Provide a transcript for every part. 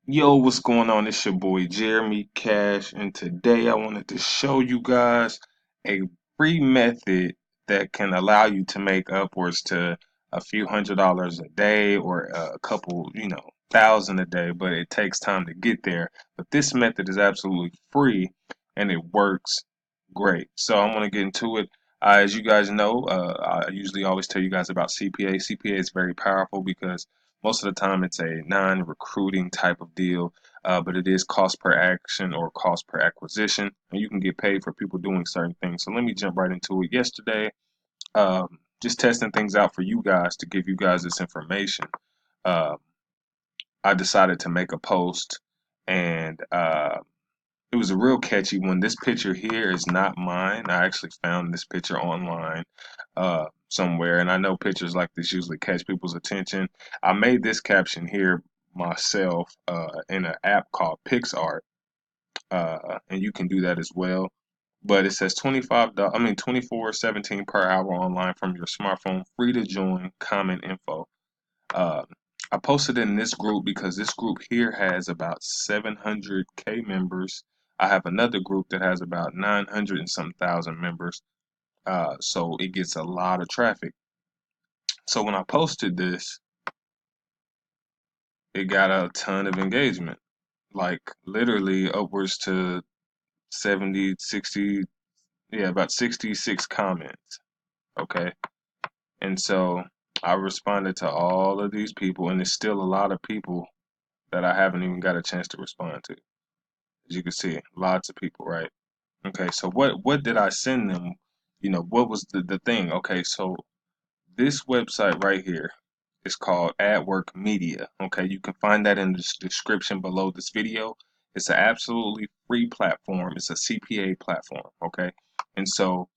Yo, what's going on? It's your boy Jeremy Cash, and today I wanted to show you guys a free method that can allow you to make upwards to a few $100s a day or a couple, thousand a day, but it takes time to get there. But this method is absolutely free and it works great. So I'm going to get into it. As you guys know, I usually always tell you guys about CPA. CPA is very powerful because most of the time it's a non-recruiting type of deal, but it is cost per action or cost per acquisition, and you can get paid for people doing certain things. So let me jump right into it. Yesterday, just testing things out for you guys to give you guys this information. Uh, I decided to make a post, and it was a real catchy one. This picture here is not mine. I actually found this picture online somewhere, and I know pictures like this usually catch people's attention. I made this caption here myself in an app called PixArt, and you can do that as well. But it says $25, 24.17 per hour online from your smartphone, free to join, comment info. Uh, I posted it in this group because this group here has about 700K members. I have another group that has about 900 and some thousand members. So it gets a lot of traffic. So when I posted this, it got a ton of engagement, like literally upwards to 70, 60, yeah, about 66 comments. Okay. And so I responded to all of these people, and there's still a lot of people that I haven't even got a chance to respond to. As you can see, lots of people, right? Okay, so what did I send them? What was the thing? Okay, so this website right here is called AdWork Media. Okay, you can find that in the description below this video. It's an absolutely free platform. It's a CPA platform. Okay, and so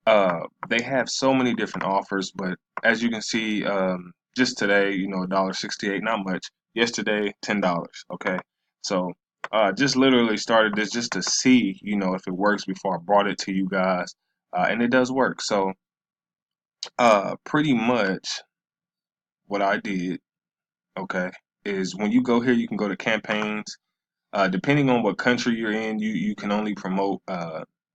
they have so many different offers, but as you can see, just today, $1.68, not much. Yesterday, $10. Okay, so just literally started this just to see, if it works before I brought it to you guys, and it does work. So pretty much what I did, okay, is when you go here, you can go to campaigns. Depending on what country you're in, you can only promote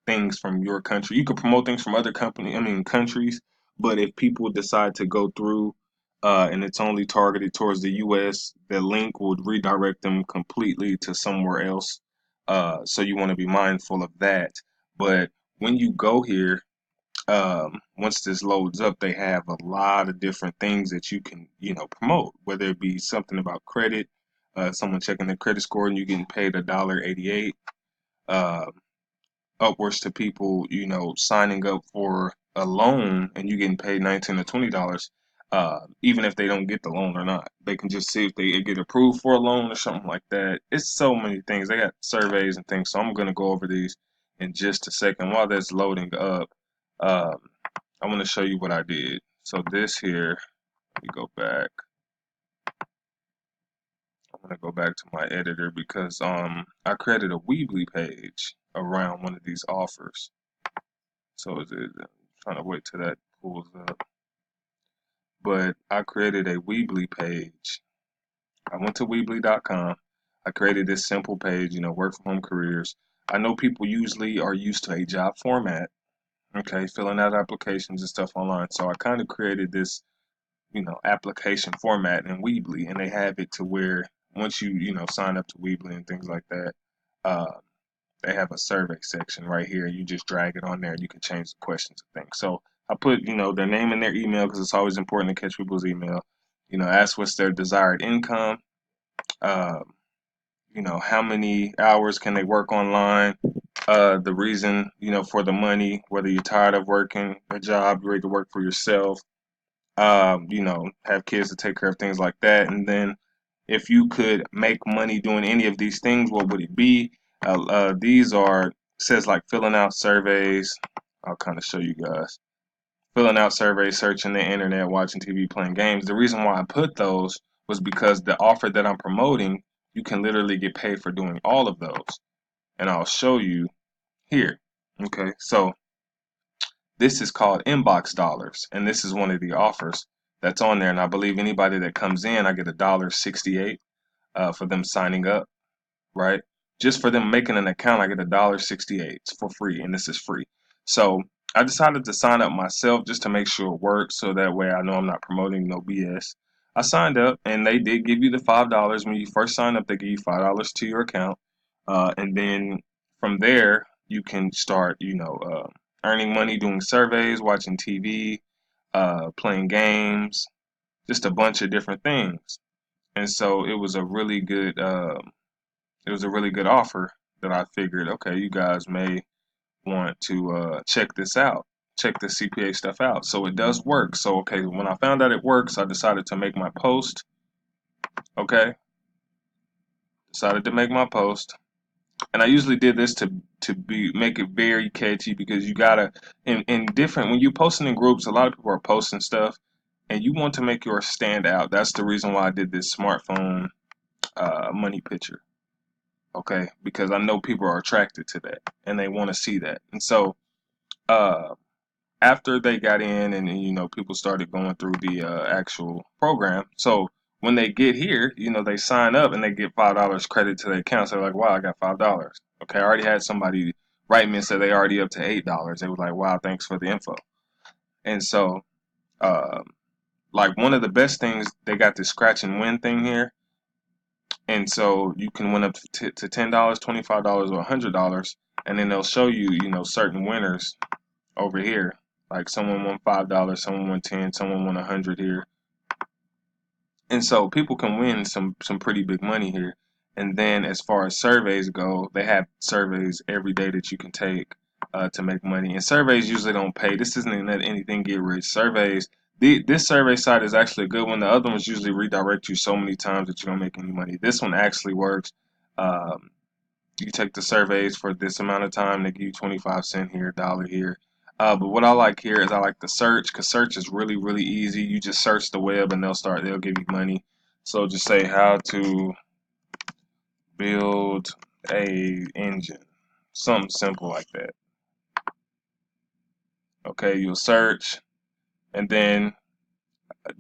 things from your country. You can promote things from other countries, but if people decide to go through and it's only targeted towards the US, the link would redirect them completely to somewhere else. So you want to be mindful of that. But when you go here, once this loads up, they have a lot of different things that you can, promote, whether it be something about credit, someone checking their credit score and you getting paid $1.88, uh, upwards to people, signing up for a loan and you getting paid 19 or $20, even if they don't get the loan or not. They can just see if they get approved for a loan or something like that. It's so many things. They got surveys and things, so I'm gonna go over these in just a second. While that's loading up, um, I want to show you what I did. So this here, let me go back. I'm gonna go back to my editor because I created a Weebly page around one of these offers. So I'm trying to wait till that pulls up. But I created a Weebly page. I went to Weebly.com. I created this simple page, work from home careers. I know people usually are used to a job format, okay, filling out applications and stuff online. So I kind of created this application format in Weebly, and they have it to where once you sign up to Weebly and things like that, uh, they have a survey section right here. You just drag it on there, and you can change the questions and things. So I put their name and their email because it's always important to catch people's email. Ask what's their desired income. Uh, how many hours can they work online? The reason for the money, whether you're tired of working a job, you're ready to work for yourself, have kids to take care of, things like that. And then if you could make money doing any of these things, what would it be? These are, says like filling out surveys. I'll kind of show you guys. Filling out surveys, searching the internet, watching TV, playing games. The reason why I put those was because the offer that I'm promoting, you can literally get paid for doing all of those. And I'll show you here. Okay, so this is called inbox dollars, and this is one of the offers that's on there. And I believe anybody that comes in, I get $1.68. for them signing up, right? Just for them making an account, I get $1.68 for free, and this is free. So I decided to sign up myself just to make sure it works, so that way I know I'm not promoting no BS. I signed up, and they did give you the $5 when you first sign up. They give you $5 to your account, and then from there you can start, earning money doing surveys, watching TV, playing games, just a bunch of different things. And so it was a really good offer that I figured, okay, you guys may want to check this out, check the CPA stuff out. So it does work. So, okay, when I found out it works, I decided to make my post. Okay, decided to make my post. And I usually did this to be make it very catchy, because you gotta in different when you're posting in groups, a lot of people are posting stuff, and you want to make yours stand out. That's the reason why I did this smartphone money picture. Okay, because I know people are attracted to that and they want to see that. And so uh, after they got in, and people started going through the actual program. So when they get here, they sign up and they get $5 credit to their account. So they're like, wow, I got $5. Okay, I already had somebody write me and say they already up to $8. They was like, wow, thanks for the info. And so uh, like one of the best things, they got this scratch and win thing here. And so you can win up to $10, $25, or $100, and then they'll show you, certain winners over here. Like someone won $5, someone won 10, someone won 100 here. And so people can win some pretty big money here. And then as far as surveys go, they have surveys every day that you can take to make money. And surveys usually don't pay. This isn't anything get rich. Surveys, this survey site is actually a good one. The other ones usually redirect you so many times that you don't make any money. This one actually works. Um, you take the surveys for this amount of time, they give you 25 cents here, dollar here. But what I like here is I like the search, because search is really, really easy. You just search the web and they'll give you money. So just say how to build a engine, something simple like that. Okay, you'll search, and then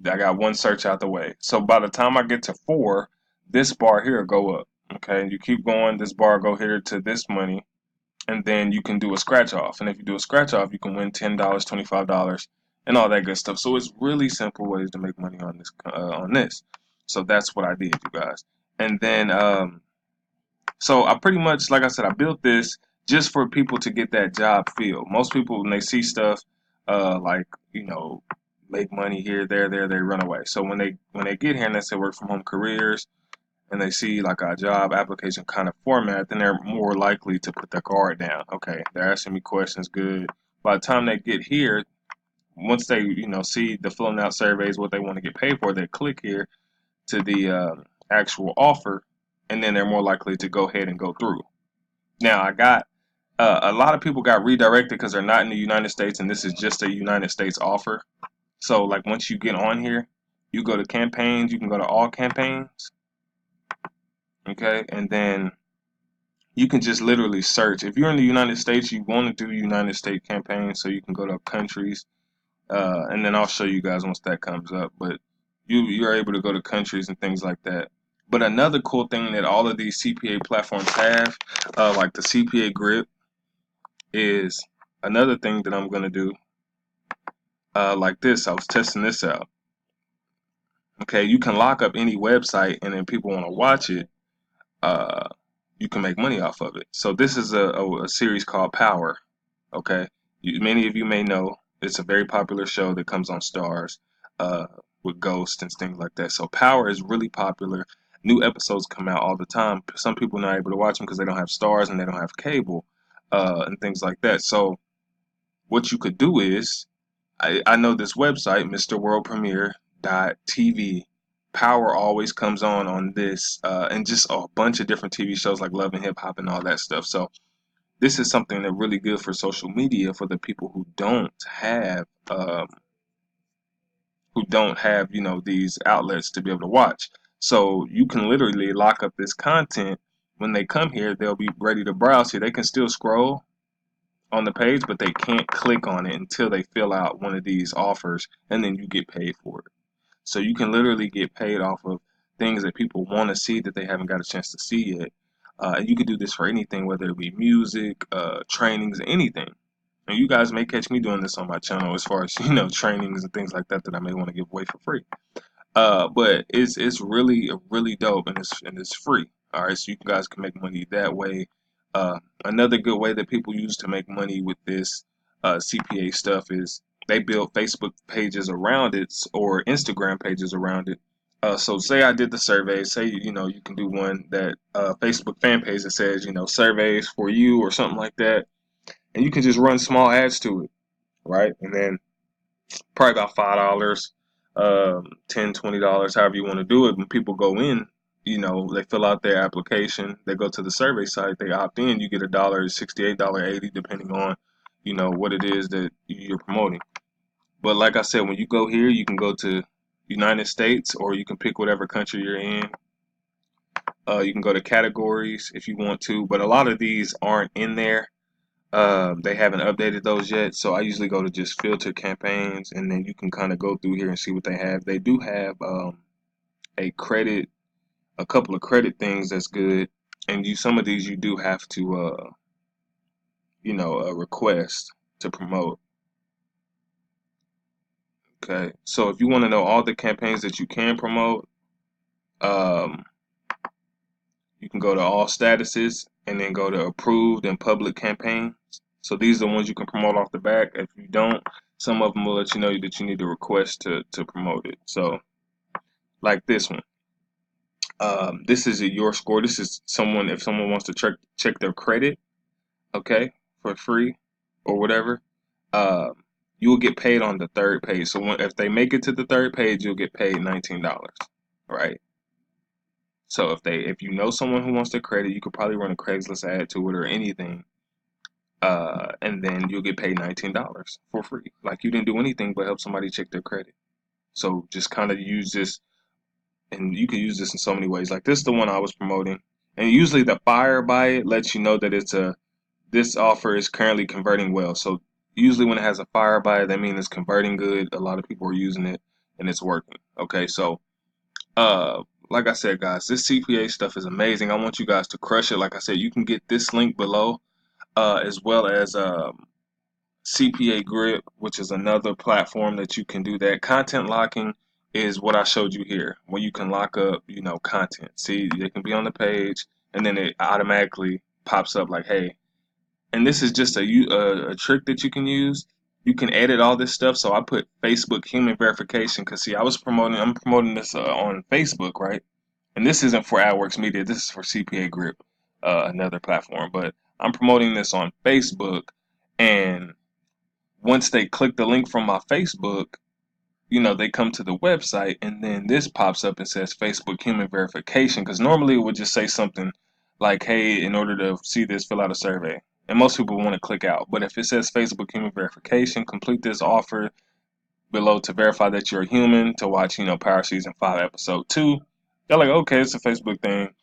I got one search out the way. So by the time I get to 4, this bar here will go up. Okay, you keep going, this bar go here to this money, and then you can do a scratch off. And if you do a scratch off, you can win $10, $25, and all that good stuff. So it's really simple ways to make money on this. So that's what I did, you guys. And then so I pretty much, like I said, I built this just for people to get that job feel. Most people, when they see stuff like, make money here, there, they run away. So when they get here and they say work from home careers, and they see like a job application kind of format, then they're more likely to put their guard down. Okay, they're asking me questions, good. By the time they get here, once they see the filling out surveys, what they want to get paid for, they click here to the actual offer, and then they're more likely to go ahead and go through. Now I got a lot of people got redirected because they're not in the United States, and this is just a United States offer. So like once you get on here, you go to campaigns, you can go to all campaigns. Okay, and then you can just literally search. If you're in the United States, you want to do United States campaigns, so you can go to countries, and then I'll show you guys once that comes up. But you're able to go to countries and things like that. But another cool thing that all of these CPA platforms have, like the CPA Grip, is another thing that I'm gonna do. Like this, I was testing this out. Okay, you can lock up any website, and then people want to watch it. Uh, you can make money off of it. So this is a series called Power. Okay, many of you may know it's a very popular show that comes on Stars with ghosts and things like that. So Power is really popular. New episodes come out all the time. Some people are not able to watch them because they don't have Stars and they don't have cable and things like that. So what you could do is, I know this website, MrWorldPremiere.tv. Power always comes on this, and just a bunch of different TV shows like Love and Hip Hop and all that stuff. So this is something that really good for social media for the people who don't have these outlets to be able to watch. So you can literally lock up this content. When they come here, they'll be ready to browse here. They can still scroll on the page, but they can't click on it until they fill out one of these offers, and then you get paid for it. So you can literally get paid off of things that people want to see that they haven't got a chance to see yet. And you can do this for anything, whether it be music, trainings, anything. And you guys may catch me doing this on my channel as far as, trainings and things like that that I may want to give away for free. But it's really dope, and it's free. All right, so you guys can make money that way. Another good way that people use to make money with this CPA stuff is they build Facebook pages around it or Instagram pages around it. So say I did the survey. Say you can do one that Facebook fan page that says surveys for you or something like that, and you can just run small ads to it, right? And then probably about $5, $10, $20, however you want to do it. When people go in, they fill out their application, they go to the survey site, they opt in, you get $1.68, $1.80, depending on, what it is that you're promoting. But like I said, when you go here, you can go to United States, or you can pick whatever country you're in. You can go to categories if you want to, but a lot of these aren't in there. They haven't updated those yet, so I usually go to just filter campaigns, and then you can kind of go through here and see what they have. They do have a couple of credit things that's good, and some of these you do have to request to promote. Okay, so if you want to know all the campaigns that you can promote, um, you can go to all statuses and then go to approved and public campaigns. So these are the ones you can promote off the back. If you don't, some of them will let you know that you need to request to promote it. So like this one, this is your score. This is if someone wants to check their credit, okay, for free or whatever, you will get paid on the third page. So if they make it to the third page, you'll get paid $19, right? So if you know someone who wants their credit, you could probably run a Craigslist ad to it or anything, and then you'll get paid $19 for free. Like you didn't do anything but help somebody check their credit. So just kind of use this, and you can use this in so many ways. Like this is the one I was promoting, and usually the fire by it lets you know that this offer is currently converting well. So usually when it has a fire by it, that means it's converting good. A lot of people are using it, and it's working. Okay, so like I said, guys, this CPA stuff is amazing. I want you guys to crush it. Like I said, you can get this link below, as well as CPA Grip, which is another platform that you can do that. Content locking is what I showed you here, where you can lock up, content. See, they can be on the page, and then it automatically pops up like, hey. And this is just a trick that you can use. You can edit all this stuff. So I put Facebook human verification because see, I'm promoting this on Facebook, right? And this isn't for AdWorks Media. This is for CPA Grip, another platform. But I'm promoting this on Facebook, and once they click the link from my Facebook, they come to the website, and then this pops up and says Facebook human verification, because normally it would just say something like, hey, in order to see this, fill out a survey. And most people want to click out. But if it says Facebook human verification, complete this offer below to verify that you're a human to watch, Power Season 5 Episode 2. They're like, okay, it's a Facebook thing.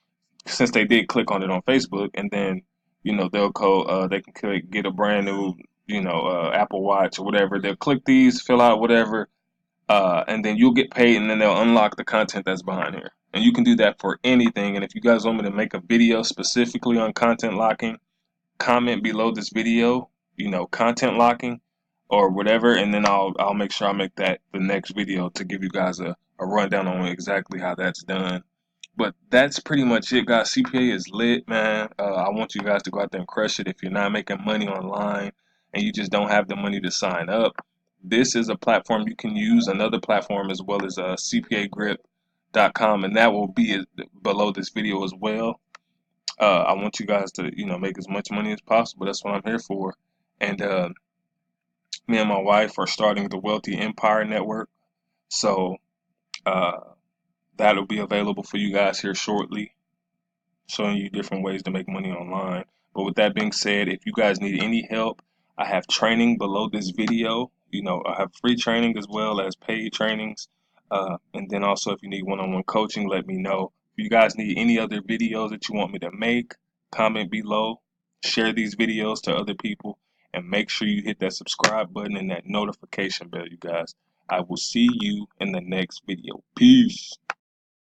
Since they did click on it on Facebook, and then, they'll go, they can get a brand new, Apple Watch or whatever. They'll click these, fill out whatever, and then you'll get paid, and then they'll unlock the content that's behind here. And you can do that for anything. And if you guys want me to make a video specifically on content locking, comment below this video, content locking or whatever, and then I'll make sure I make that the next video to give you guys a rundown on exactly how that's done. But that's pretty much it, guys. CPA is lit, man. I want you guys to go out there and crush it. If you're not making money online and you just don't have the money to sign up, this is a platform you can use. Another platform as well as CPAgrip.com, and that will be below this video as well. I want you guys to, make as much money as possible. That's what I'm here for. And me and my wife are starting the Wealthy Empire Network. So that'll be available for you guys here shortly, showing you different ways to make money online. But with that being said, if you guys need any help, I have training below this video. I have free training as well as paid trainings. And then also, if you need one-on-one coaching, let me know. If you guys need any other videos that you want me to make, comment below. Share these videos to other people. And make sure you hit that subscribe button and that notification bell, you guys. I will see you in the next video. Peace.